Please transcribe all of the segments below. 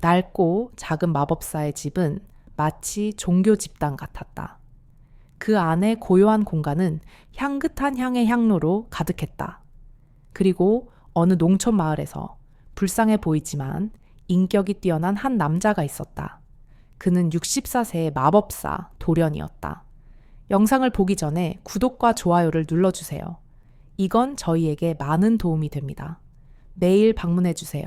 낡고 작은 마법사의 집은 마치 종교 집단 같았다. 그 안의 고요한 공간은 향긋한 향의 향로로 가득했다. 그리고 어느 농촌 마을에서 불쌍해 보이지만 인격이 뛰어난 한 남자가 있었다. 그는 64세의 마법사 도련이었다. 영상을 보기 전에 구독과 좋아요를 눌러주세요. 이건 저희에게 많은 도움이 됩니다. 매일 방문해주세요.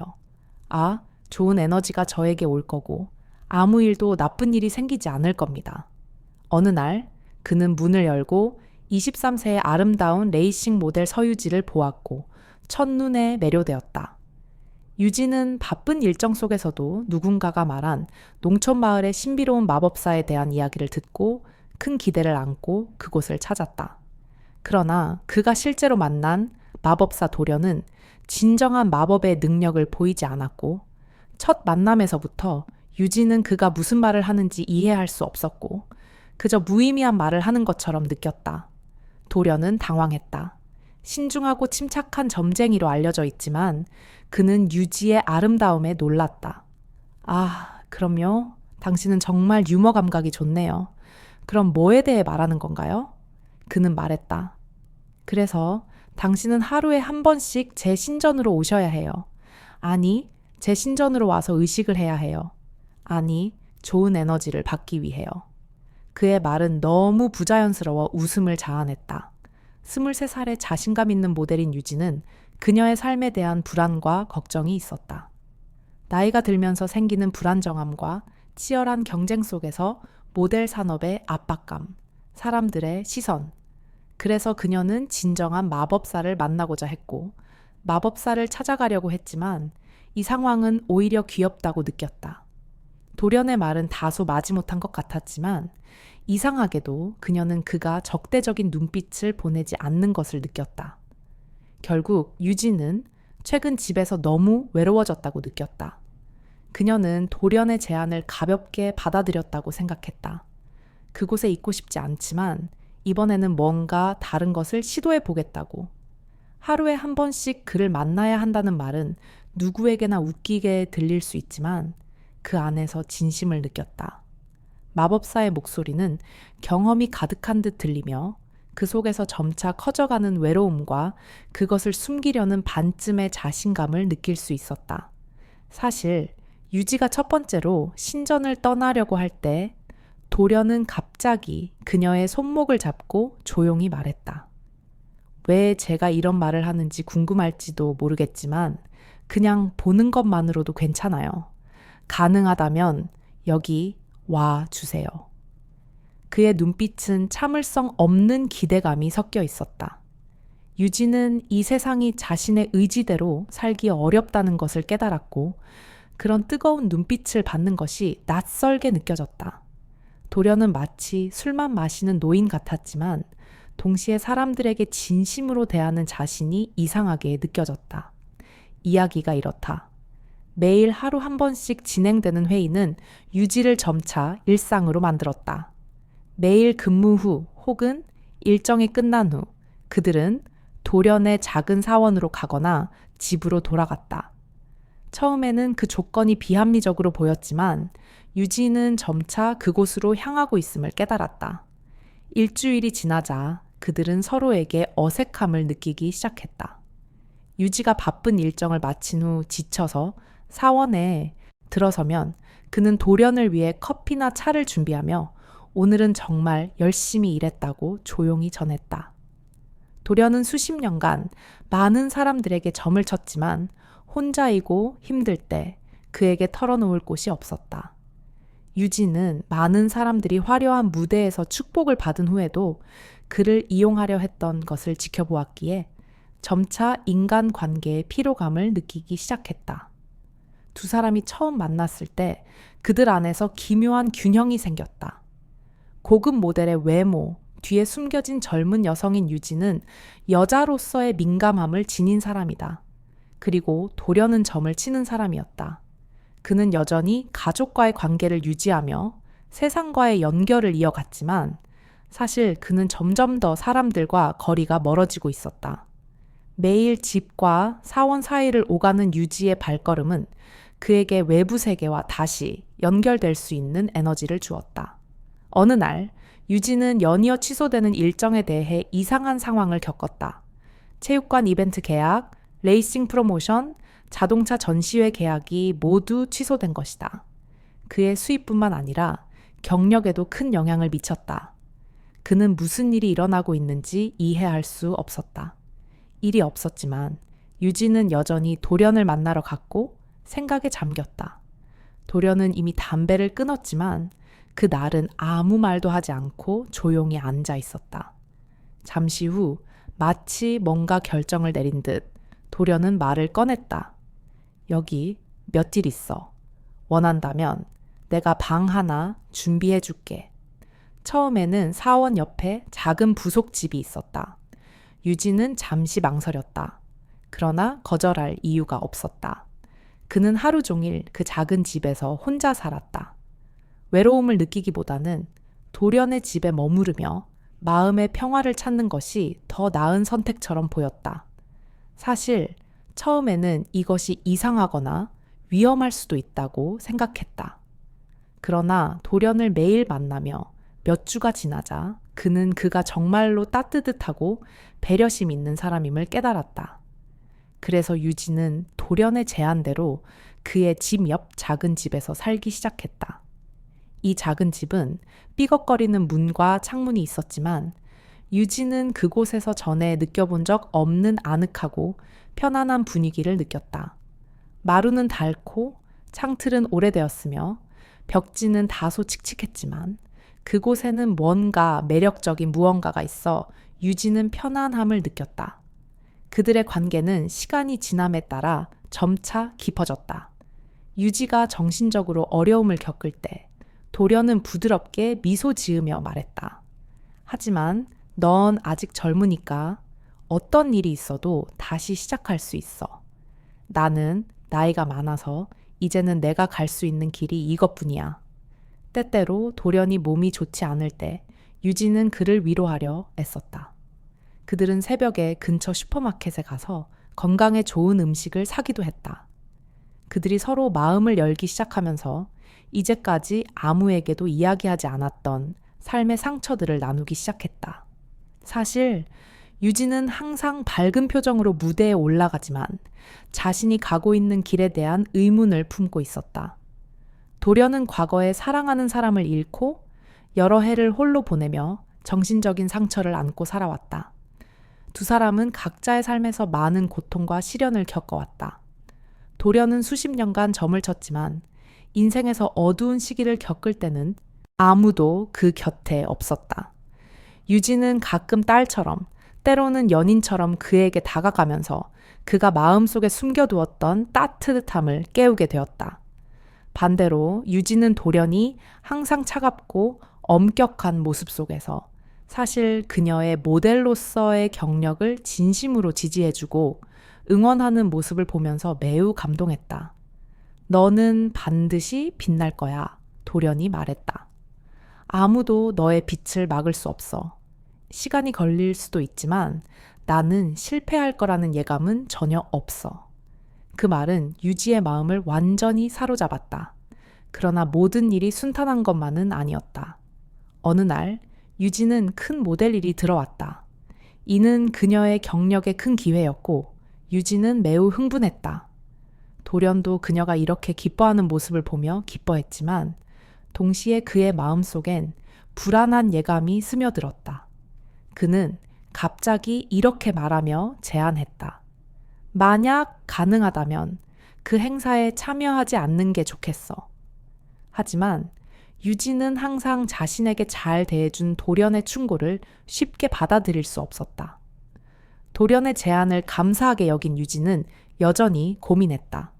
좋은 에너지가 저에게 올 거고 아무 일도 나쁜 일이 생기지 않을 겁니다. 어느 날 그는 문을 열고 23세의 아름다운 레이싱 모델 서유지를 보았고 첫눈에 매료되었다. 유지는 바쁜 일정 속에서도 누군가가 말한 농촌 마을의 신비로운 마법사에 대한 이야기를 듣고 큰 기대를 안고 그곳을 찾았다. 그러나 그가 실제로 만난 마법사 도련은 진정한 마법의 능력을 보이지 않았고 첫 만남에서부터 유지는 그가 무슨 말을 하는지 이해할 수 없었고 그저 무의미한 말을 하는 것처럼 느꼈다. 도련은 당황했다. 신중하고 침착한 점쟁이로 알려져 있지만 그는 유지의 아름다움에 놀랐다. 그럼요. 당신은 정말 유머 감각이 좋네요. 그럼 뭐에 대해 말하는 건가요? 그는 말했다. 그래서 당신은 하루에 한 번씩 제 신전으로 오셔야 해요. 아니, 제 신전으로 와서 의식을 해야 해요. 아니, 좋은 에너지를 받기 위해요. 그의 말은 너무 부자연스러워 웃음을 자아냈다. 23살의 자신감 있는 모델인 유지는 그녀의 삶에 대한 불안과 걱정이 있었다. 나이가 들면서 생기는 불안정함과 치열한 경쟁 속에서 모델 산업의 압박감, 사람들의 시선. 그래서 그녀는 진정한 마법사를 만나고자 했고 마법사를 찾아가려고 했지만 이 상황은 오히려 귀엽다고 느꼈다. 도련의 말은 다소 마지못한 것 같았지만 이상하게도 그녀는 그가 적대적인 눈빛을 보내지 않는 것을 느꼈다. 결국 유지는 최근 집에서 너무 외로워졌다고 느꼈다. 그녀는 도련의 제안을 가볍게 받아들였다고 생각했다. 그곳에 있고 싶지 않지만 이번에는 뭔가 다른 것을 시도해 보겠다고. 하루에 한 번씩 그를 만나야 한다는 말은 누구에게나 웃기게 들릴 수 있지만 그 안에서 진심을 느꼈다. 마법사의 목소리는 경험이 가득한 듯 들리며 그 속에서 점차 커져가는 외로움과 그것을 숨기려는 반쯤의 자신감을 느낄 수 있었다. 사실 유지가 첫 번째로 신전을 떠나려고 할 때 도련은 갑자기 그녀의 손목을 잡고 조용히 말했다. 왜 제가 이런 말을 하는지 궁금할지도 모르겠지만 그냥 보는 것만으로도 괜찮아요. 가능하다면 여기 와 주세요. 그의 눈빛은 참을성 없는 기대감이 섞여 있었다. 유지는 이 세상이 자신의 의지대로 살기 어렵다는 것을 깨달았고 그런 뜨거운 눈빛을 받는 것이 낯설게 느껴졌다. 도련은 마치 술만 마시는 노인 같았지만 동시에 사람들에게 진심으로 대하는 자신이 이상하게 느껴졌다. 이야기가 이렇다. 매일 하루 한 번씩 진행되는 회의는 유지를 점차 일상으로 만들었다. 매일 근무 후 혹은 일정이 끝난 후 그들은 도련의 작은 사원으로 가거나 집으로 돌아갔다. 처음에는 그 조건이 비합리적으로 보였지만 유지는 점차 그곳으로 향하고 있음을 깨달았다. 일주일이 지나자 그들은 서로에게 어색함을 느끼기 시작했다. 유지가 바쁜 일정을 마친 후 지쳐서 사원에 들어서면 그는 도련을 위해 커피나 차를 준비하며 오늘은 정말 열심히 일했다고 조용히 전했다. 도련은 수십 년간 많은 사람들에게 점을 쳤지만 혼자이고 힘들 때 그에게 털어놓을 곳이 없었다. 유지는 많은 사람들이 화려한 무대에서 축복을 받은 후에도 그를 이용하려 했던 것을 지켜보았기에 점차 인간관계의 피로감을 느끼기 시작했다. 두 사람이 처음 만났을 때 그들 안에서 기묘한 균형이 생겼다. 고급 모델의 외모, 뒤에 숨겨진 젊은 여성인 유지는 여자로서의 민감함을 지닌 사람이다. 그리고 도련은 점을 치는 사람이었다. 그는 여전히 가족과의 관계를 유지하며 세상과의 연결을 이어갔지만 사실 그는 점점 더 사람들과 거리가 멀어지고 있었다. 매일 집과 사원 사이를 오가는 유지의 발걸음은 그에게 외부 세계와 다시 연결될 수 있는 에너지를 주었다. 어느 날 유진은 연이어 취소되는 일정에 대해 이상한 상황을 겪었다. 체육관 이벤트 계약, 레이싱 프로모션, 자동차 전시회 계약이 모두 취소된 것이다. 그의 수입뿐만 아니라 경력에도 큰 영향을 미쳤다. 그는 무슨 일이 일어나고 있는지 이해할 수 없었다. 일이 없었지만 유진은 여전히 도련을 만나러 갔고 생각에 잠겼다. 도련은 이미 담배를 끊었지만 그 날은 아무 말도 하지 않고 조용히 앉아 있었다. 잠시 후 마치 뭔가 결정을 내린 듯 도련은 말을 꺼냈다. 여기 몇 일 있어. 원한다면 내가 방 하나 준비해 줄게. 처음에는 사원 옆에 작은 부속집이 있었다. 유진은 잠시 망설였다. 그러나 거절할 이유가 없었다. 그는 하루 종일 그 작은 집에서 혼자 살았다. 외로움을 느끼기보다는 도련의 집에 머무르며 마음의 평화를 찾는 것이 더 나은 선택처럼 보였다. 사실 처음에는 이것이 이상하거나 위험할 수도 있다고 생각했다. 그러나 도련을 매일 만나며 몇 주가 지나자 그는 그가 정말로 따뜻하고 배려심 있는 사람임을 깨달았다. 그래서 유진은 도련의 제안대로 그의 집 옆 작은 집에서 살기 시작했다. 이 작은 집은 삐걱거리는 문과 창문이 있었지만 유진은 그곳에서 전에 느껴본 적 없는 아늑하고 편안한 분위기를 느꼈다. 마루는 닳고 창틀은 오래되었으며 벽지는 다소 칙칙했지만 그곳에는 뭔가 매력적인 무언가가 있어 유진은 편안함을 느꼈다. 그들의 관계는 시간이 지남에 따라 점차 깊어졌다. 유지가 정신적으로 어려움을 겪을 때 도련은 부드럽게 미소 지으며 말했다. 하지만 넌 아직 젊으니까 어떤 일이 있어도 다시 시작할 수 있어. 나는 나이가 많아서 이제는 내가 갈 수 있는 길이 이것뿐이야. 때때로 도련이 몸이 좋지 않을 때 유진은 그를 위로하려 애썼다. 그들은 새벽에 근처 슈퍼마켓에 가서 건강에 좋은 음식을 사기도 했다. 그들이 서로 마음을 열기 시작하면서 이제까지 아무에게도 이야기하지 않았던 삶의 상처들을 나누기 시작했다. 사실 유진은 항상 밝은 표정으로 무대에 올라가지만 자신이 가고 있는 길에 대한 의문을 품고 있었다. 도련은 과거에 사랑하는 사람을 잃고 여러 해를 홀로 보내며 정신적인 상처를 안고 살아왔다. 두 사람은 각자의 삶에서 많은 고통과 시련을 겪어왔다. 도련은 수십 년간 점을 쳤지만 인생에서 어두운 시기를 겪을 때는 아무도 그 곁에 없었다. 유진은 가끔 딸처럼 때로는 연인처럼 그에게 다가가면서 그가 마음속에 숨겨두었던 따뜻함을 깨우게 되었다. 반대로 유진은 도련이 항상 차갑고 엄격한 모습 속에서 사실 그녀의 모델로서의 경력을 진심으로 지지해주고 응원하는 모습을 보면서 매우 감동했다. 너는 반드시 빛날 거야, 도련이 말했다. 아무도 너의 빛을 막을 수 없어. 시간이 걸릴 수도 있지만 나는 실패할 거라는 예감은 전혀 없어. 그 말은 유지의 마음을 완전히 사로잡았다. 그러나 모든 일이 순탄한 것만은 아니었다. 어느 날 유지는 큰 모델 일이 들어왔다. 이는 그녀의 경력에 큰 기회였고 유지는 매우 흥분했다. 도련도 그녀가 이렇게 기뻐하는 모습을 보며 기뻐했지만 동시에 그의 마음속엔 불안한 예감이 스며들었다. 그는 갑자기 이렇게 말하며 제안했다. 만약 가능하다면 그 행사에 참여하지 않는 게 좋겠어. 하지만 유진은 항상 자신에게 잘 대해준 도련의 충고를 쉽게 받아들일 수 없었다. 도련의 제안을 감사하게 여긴 유진은 여전히 고민했다.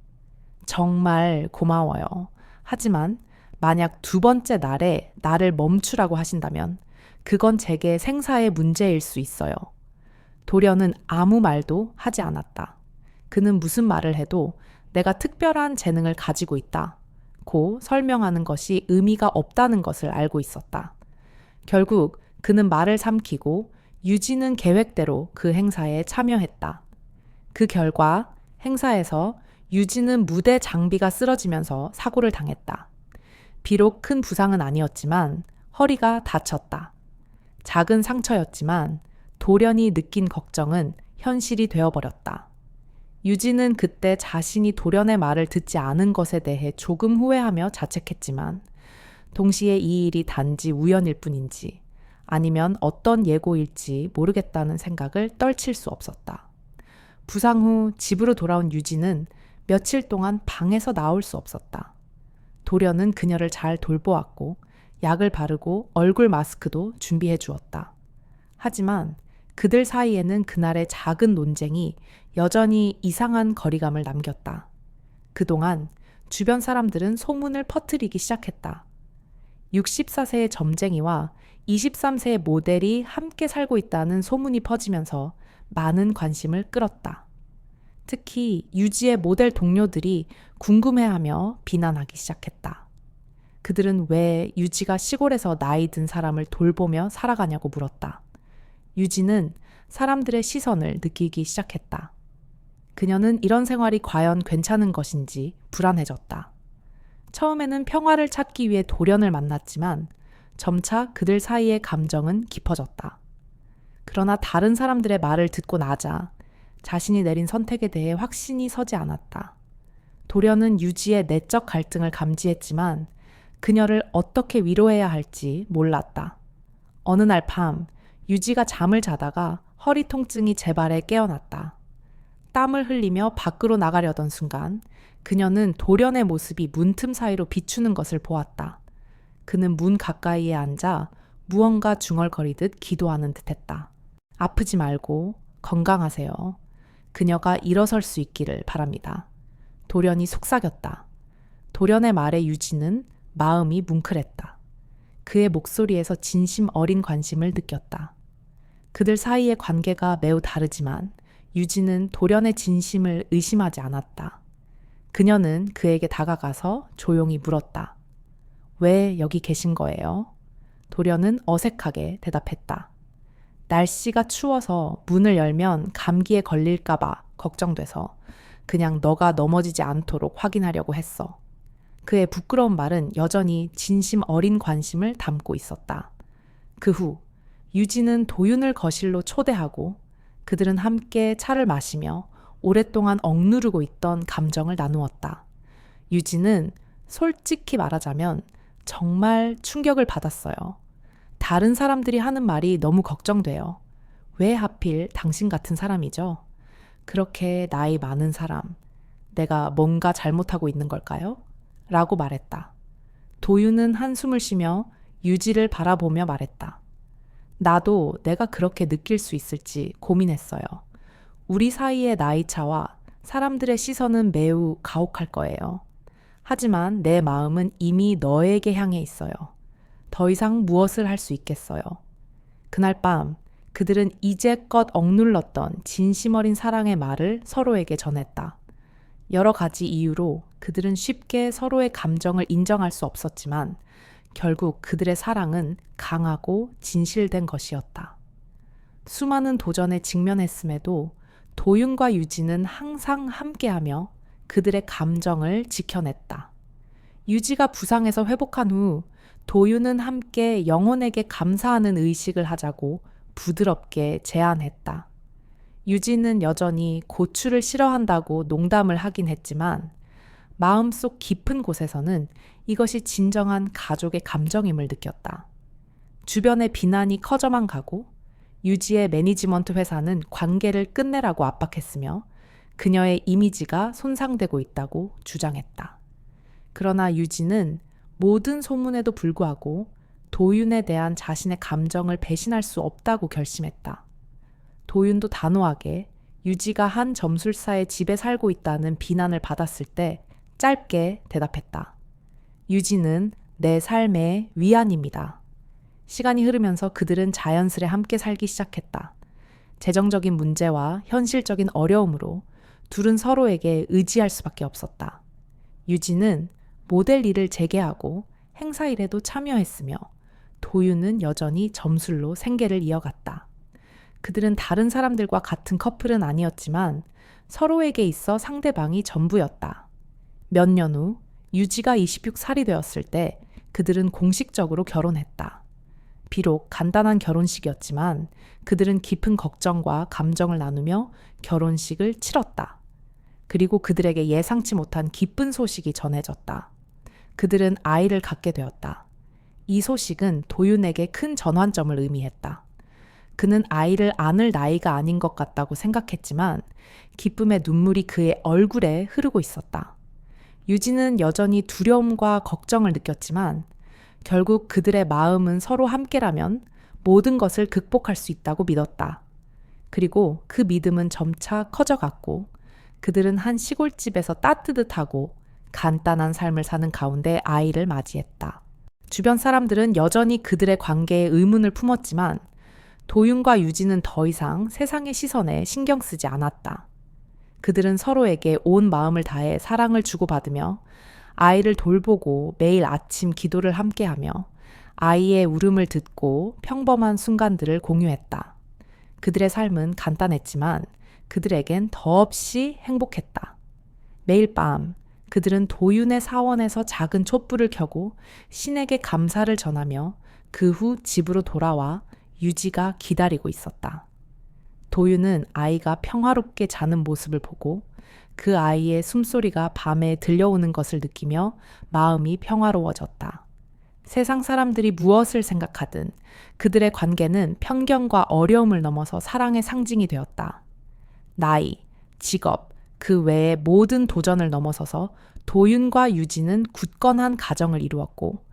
정말 고마워요. 하지만 만약 두 번째 날에 나를 멈추라고 하신다면 그건 제게 생사의 문제일 수 있어요. 도련은 아무 말도 하지 않았다. 그는 무슨 말을 해도 내가 특별한 재능을 가지고 있다. 고 설명하는 것이 의미가 없다는 것을 알고 있었다. 결국 그는 말을 삼키고 유진은 계획대로 그 행사에 참여했다. 그 결과 행사에서 유진은 무대 장비가 쓰러지면서 사고를 당했다. 비록 큰 부상은 아니었지만 허리가 다쳤다. 작은 상처였지만 돌연히 느낀 걱정은 현실이 되어버렸다. 유진은 그때 자신이 돌연의 말을 듣지 않은 것에 대해 조금 후회하며 자책했지만 동시에 이 일이 단지 우연일 뿐인지 아니면 어떤 예고일지 모르겠다는 생각을 떨칠 수 없었다. 부상 후 집으로 돌아온 유진은 며칠 동안 방에서 나올 수 없었다. 도련은 그녀를 잘 돌보았고 약을 바르고 얼굴 마스크도 준비해 주었다. 하지만 그들 사이에는 그날의 작은 논쟁이 여전히 이상한 거리감을 남겼다. 그동안 주변 사람들은 소문을 퍼뜨리기 시작했다. 64세의 점쟁이와 23세의 모델이 함께 살고 있다는 소문이 퍼지면서 많은 관심을 끌었다. 특히 유지의 모델 동료들이 궁금해하며 비난하기 시작했다. 그들은 왜 유지가 시골에서 나이 든 사람을 돌보며 살아가냐고 물었다. 유지는 사람들의 시선을 느끼기 시작했다. 그녀는 이런 생활이 과연 괜찮은 것인지 불안해졌다. 처음에는 평화를 찾기 위해 도련을 만났지만 점차 그들 사이의 감정은 깊어졌다. 그러나 다른 사람들의 말을 듣고 나자 자신이 내린 선택에 대해 확신이 서지 않았다. 도련은 유지의 내적 갈등을 감지했지만 그녀를 어떻게 위로해야 할지 몰랐다. 어느 날 밤 유지가 잠을 자다가 허리 통증이 재발해 깨어났다. 땀을 흘리며 밖으로 나가려던 순간 그녀는 도련의 모습이 문틈 사이로 비추는 것을 보았다. 그는 문 가까이에 앉아 무언가 중얼거리듯 기도하는 듯했다. 아프지 말고 건강하세요. 그녀가 일어설 수 있기를 바랍니다. 도련이 속삭였다. 도련의 말에 유지는 마음이 뭉클했다. 그의 목소리에서 진심 어린 관심을 느꼈다. 그들 사이의 관계가 매우 다르지만 유지는 도련의 진심을 의심하지 않았다. 그녀는 그에게 다가가서 조용히 물었다. 왜 여기 계신 거예요? 도련은 어색하게 대답했다. 날씨가 추워서 문을 열면 감기에 걸릴까봐 걱정돼서 그냥 너가 넘어지지 않도록 확인하려고 했어. 그의 부끄러운 말은 여전히 진심 어린 관심을 담고 있었다. 그 후 유진은 도윤을 거실로 초대하고 그들은 함께 차를 마시며 오랫동안 억누르고 있던 감정을 나누었다. 유진은 솔직히 말하자면 정말 충격을 받았어요. 다른 사람들이 하는 말이 너무 걱정돼요. 왜 하필 당신 같은 사람이죠? 그렇게 나이 많은 사람, 내가 뭔가 잘못하고 있는 걸까요? 라고 말했다. 도윤은 한숨을 쉬며 유지를 바라보며 말했다. 나도 내가 그렇게 느낄 수 있을지 고민했어요. 우리 사이의 나이차와 사람들의 시선은 매우 가혹할 거예요. 하지만 내 마음은 이미 너에게 향해 있어요. 더 이상 무엇을 할 수 있겠어요. 그날 밤 그들은 이제껏 억눌렀던 진심 어린 사랑의 말을 서로에게 전했다. 여러 가지 이유로 그들은 쉽게 서로의 감정을 인정할 수 없었지만 결국 그들의 사랑은 강하고 진실된 것이었다. 수많은 도전에 직면했음에도 도윤과 유지는 항상 함께하며 그들의 감정을 지켜냈다. 유지가 부상에서 회복한 후 도윤은 함께 영혼에게 감사하는 의식을 하자고 부드럽게 제안했다. 유지는 여전히 고추를 싫어한다고 농담을 하긴 했지만 마음속 깊은 곳에서는 이것이 진정한 가족의 감정임을 느꼈다. 주변의 비난이 커져만 가고 유지의 매니지먼트 회사는 관계를 끝내라고 압박했으며 그녀의 이미지가 손상되고 있다고 주장했다. 그러나 유지는 모든 소문에도 불구하고 도윤에 대한 자신의 감정을 배신할 수 없다고 결심했다. 도윤도 단호하게 유지가 한 점술사의 집에 살고 있다는 비난을 받았을 때 짧게 대답했다. 유지는 내 삶의 위안입니다. 시간이 흐르면서 그들은 자연스레 함께 살기 시작했다. 재정적인 문제와 현실적인 어려움으로 둘은 서로에게 의지할 수밖에 없었다. 유지는 모델 일을 재개하고 행사 일에도 참여했으며 도윤은 여전히 점술로 생계를 이어갔다. 그들은 다른 사람들과 같은 커플은 아니었지만 서로에게 있어 상대방이 전부였다. 몇 년 후 유지가 26살이 되었을 때 그들은 공식적으로 결혼했다. 비록 간단한 결혼식이었지만 그들은 깊은 걱정과 감정을 나누며 결혼식을 치렀다. 그리고 그들에게 예상치 못한 기쁜 소식이 전해졌다. 그들은 아이를 갖게 되었다. 이 소식은 도윤에게 큰 전환점을 의미했다. 그는 아이를 안을 나이가 아닌 것 같다고 생각했지만 기쁨의 눈물이 그의 얼굴에 흐르고 있었다. 유진은 여전히 두려움과 걱정을 느꼈지만 결국 그들의 마음은 서로 함께라면 모든 것을 극복할 수 있다고 믿었다. 그리고 그 믿음은 점차 커져갔고 그들은 한 시골집에서 따뜻하고 간단한 삶을 사는 가운데 아이를 맞이했다. 주변 사람들은 여전히 그들의 관계에 의문을 품었지만 도윤과 유진은 더 이상 세상의 시선에 신경 쓰지 않았다. 그들은 서로에게 온 마음을 다해 사랑을 주고받으며 아이를 돌보고 매일 아침 기도를 함께하며 아이의 울음을 듣고 평범한 순간들을 공유했다. 그들의 삶은 간단했지만 그들에겐 더없이 행복했다. 매일 밤 그들은 도윤의 사원에서 작은 촛불을 켜고 신에게 감사를 전하며 그 후 집으로 돌아와 유지가 기다리고 있었다. 도윤은 아이가 평화롭게 자는 모습을 보고 그 아이의 숨소리가 밤에 들려오는 것을 느끼며 마음이 평화로워졌다. 세상 사람들이 무엇을 생각하든 그들의 관계는 편견과 어려움을 넘어서 사랑의 상징이 되었다. 나이, 직업, 그 외의 모든 도전을 넘어서서 도윤과 유진은 굳건한 가정을 이루었고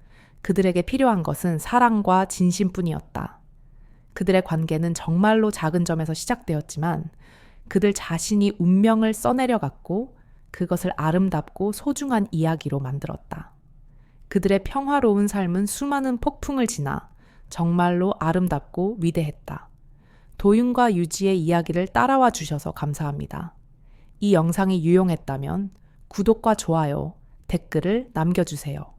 그들에게 필요한 것은 사랑과 진심뿐이었다. 그들의 관계는 정말로 작은 점에서 시작되었지만 그들 자신이 운명을 써내려갔고 그것을 아름답고 소중한 이야기로 만들었다. 그들의 평화로운 삶은 수많은 폭풍을 지나 정말로 아름답고 위대했다. 도윤과 유지의 이야기를 따라와 주셔서 감사합니다. 이 영상이 유용했다면 구독과 좋아요, 댓글을 남겨주세요.